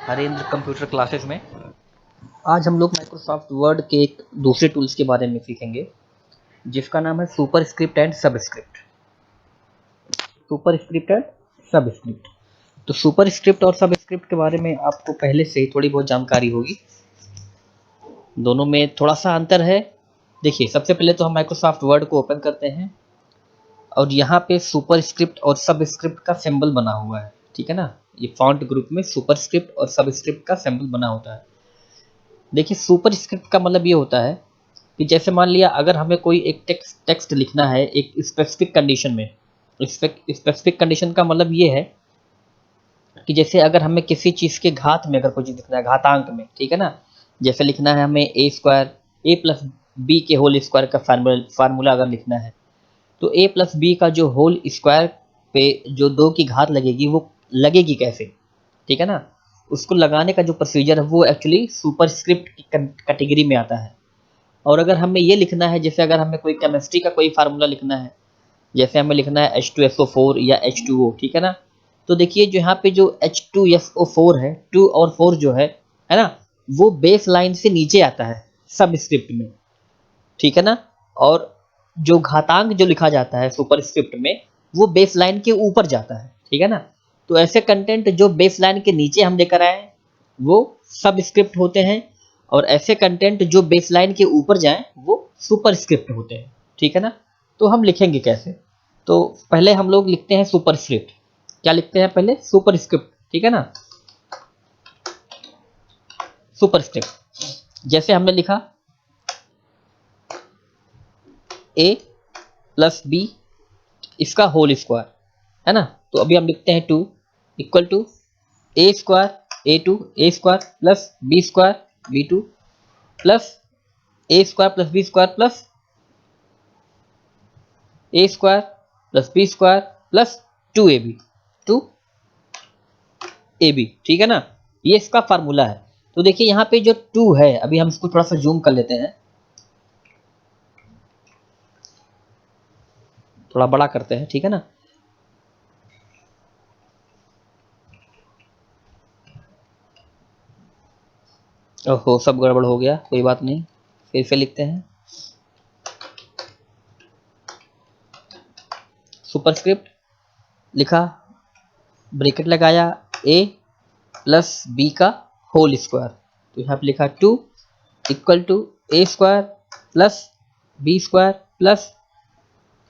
Harendra computer classes में आज हम लोग माइक्रोसॉफ्ट वर्ड के एक दूसरे टूल्स के बारे में सीखेंगे जिसका नाम है superscript and subscript. Superscript and subscript. तो सुपरस्क्रिप्ट और सबस्क्रिप्ट के बारे में आपको पहले से ही थोड़ी बहुत जानकारी होगी। दोनों में थोड़ा सा अंतर है। देखिए, सबसे पहले तो हम माइक्रोसॉफ्ट वर्ड को ओपन करते हैं और यहाँ पे सुपरस्क्रिप्ट और सबस्क्रिप्ट का सिंबल बना हुआ है, ठीक है ना। ये फॉन्ट ग्रुप में सुपरस्क्रिप्ट और सबस्क्रिप्ट का सिंबल बना होता है। देखिए, सुपरस्क्रिप्ट का मतलब ये होता है कि जैसे मान लिया अगर हमें कोई एक टेक्स्ट लिखना है एक स्पेसिफिक कंडीशन में। स्पेसिफिक कंडीशन का मतलब ये है कि जैसे अगर हमें किसी चीज़ के घात में अगर कोई चीज़ लिखना है, घातांक में, ठीक है ना। जैसे लिखना है हमें ए स्क्वायर, ए प्लस बी के होल स्क्वायर का फार्मूला अगर लिखना है, तो ए प्लस बी का जो होल स्क्वायर पे जो 2 की घात लगेगी वो लगेगी कैसे, ठीक है ना। उसको लगाने का जो प्रोसीजर है वो एक्चुअली सुपरस्क्रिप्ट की कैटेगरी में आता है। और अगर हमें ये लिखना है, जैसे अगर हमें कोई केमिस्ट्री का कोई फार्मूला लिखना है, जैसे हमें लिखना है H2SO4 या H2O, ठीक है ना। तो देखिए जो यहाँ पे जो H2SO4 है, 2 और 4 जो है ना, वो बेस लाइन से नीचे आता है सबस्क्रिप्ट में, ठीक है ना। और जो घातांक जो लिखा जाता है सुपरस्क्रिप्ट में वो बेस लाइन के ऊपर जाता है, ठीक है ना। तो ऐसे कंटेंट जो बेस लाइन के नीचे हम लेकर आए वो सबस्क्रिप्ट होते हैं, और ऐसे कंटेंट जो बेस लाइन के ऊपर जाएं वो सुपरस्क्रिप्ट होते हैं, ठीक है ना। तो हम लिखेंगे कैसे? तो पहले हम लोग लिखते हैं सुपरस्क्रिप्ट। क्या लिखते हैं पहले? सुपरस्क्रिप्ट, ठीक है ना। सुपरस्क्रिप्ट जैसे हमने लिखा a प्लस बी इसका होल स्क्वायर, है ना। तो अभी हम लिखते हैं 2 equal to a square A square plus B square b2 plus a square plus B square plus a square plus B square plus 2ab, ठीक है ना। ये इसका फार्मूला है। तो देखिए यहाँ पे जो 2 है, अभी हम इसको थोड़ा सा जूम कर लेते हैं, थोड़ा बड़ा करते हैं, ठीक है ना। ओहो, सब गड़बड़ हो गया, कोई बात नहीं, फिर से लिखते हैं। सुपरस्क्रिप्ट लिखा, ब्रैकेट लगाया, a प्लस बी का होल स्क्वायर, तो यहाँ पे लिखा 2 equal to a square plus B square plus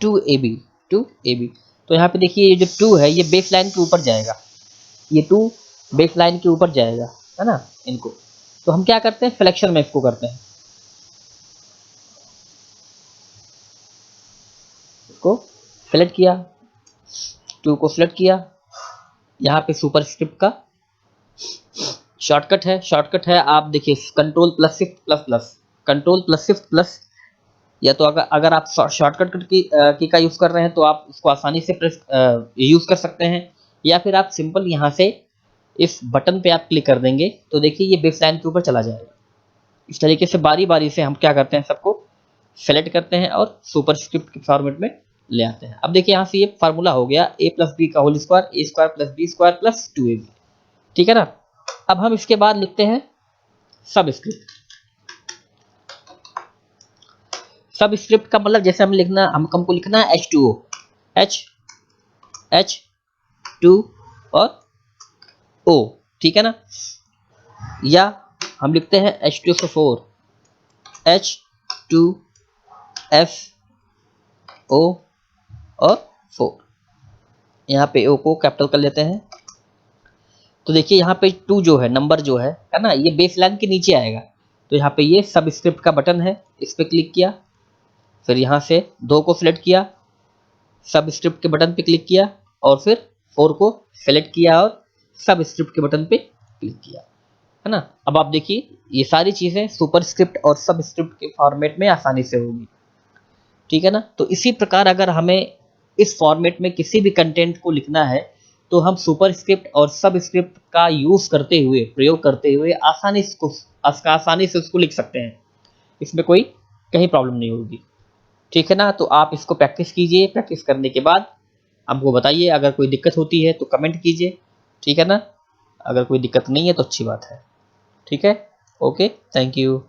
2ab। तो यहाँ पे देखिए ये जो 2 है ये बेस लाइन के ऊपर जाएगा, ये 2 बेस लाइन के ऊपर जाएगा, है ना। इनको तो हम क्या करते हैं, सिलेक्शन में इसको करते हैं, इसको सेलेक्ट किया, 2 को सिलेक्ट किया। यहाँ पे सुपरस्क्रिप्ट का शॉर्टकट है आप देखिए control plus shift plus plus, control plus shift plus, या तो अगर आप शॉर्टकट की का यूज़ कर रहे हैं तो आप उसको आसानी से प्रेस यूज़ कर सकते हैं, या फिर आप सिंपल यहाँ से इस बटन पे आप क्लिक कर देंगे तो देखिए ये बेस लाइन के ऊपर चला जाएगा। इस तरीके से बारी बारी से हम क्या करते हैं, सबको सेलेक्ट करते हैं और सुपरस्क्रिप्ट के फॉर्मेट में ले आते हैं। अब देखिए यहाँ से ये फार्मूला हो गया a प्लस बी का होल स्क्वायर, ए square plus B square plus 2ab, ठीक है ना। अब हम इसके बाद लिखते हैं सबस्क्रिप्ट। सबस्क्रिप्ट का मतलब जैसे हमको लिखना है H2O, H2 और O, ठीक है ना। या हम लिखते हैं H2SO4, H2SO और 4, यहाँ पे O को कैपिटल कर लेते हैं। तो देखिए यहाँ पे 2 जो है नंबर जो है ना, ये बेस लाइन के नीचे आएगा। तो यहाँ पे ये सबस्क्रिप्ट का बटन है, इस पर क्लिक किया, फिर यहाँ से 2 को सिलेक्ट किया, सबस्क्रिप्ट के बटन पे क्लिक किया, और फिर 4 को सेलेक्ट किया और सबस्क्रिप्ट के बटन पे क्लिक किया, है ना। अब आप देखिए ये सारी चीज़ें सुपरस्क्रिप्ट और सबस्क्रिप्ट के फॉर्मेट में आसानी से होगी, ठीक है ना। तो इसी प्रकार अगर हमें इस फॉर्मेट में किसी भी कंटेंट को लिखना है तो हम सुपरस्क्रिप्ट और सबस्क्रिप्ट का यूज़ करते हुए, प्रयोग करते हुए आसानी से उसको लिख सकते हैं। इसमें कोई कहीं प्रॉब्लम नहीं होगी, ठीक है ना। तो आप इसको प्रैक्टिस कीजिए, प्रैक्टिस करने के बाद हमको बताइए, अगर कोई दिक्कत होती है तो कमेंट कीजिए, ठीक है ना। अगर कोई दिक्कत नहीं है तो अच्छी बात है। ठीक है, ओके, थैंक यू।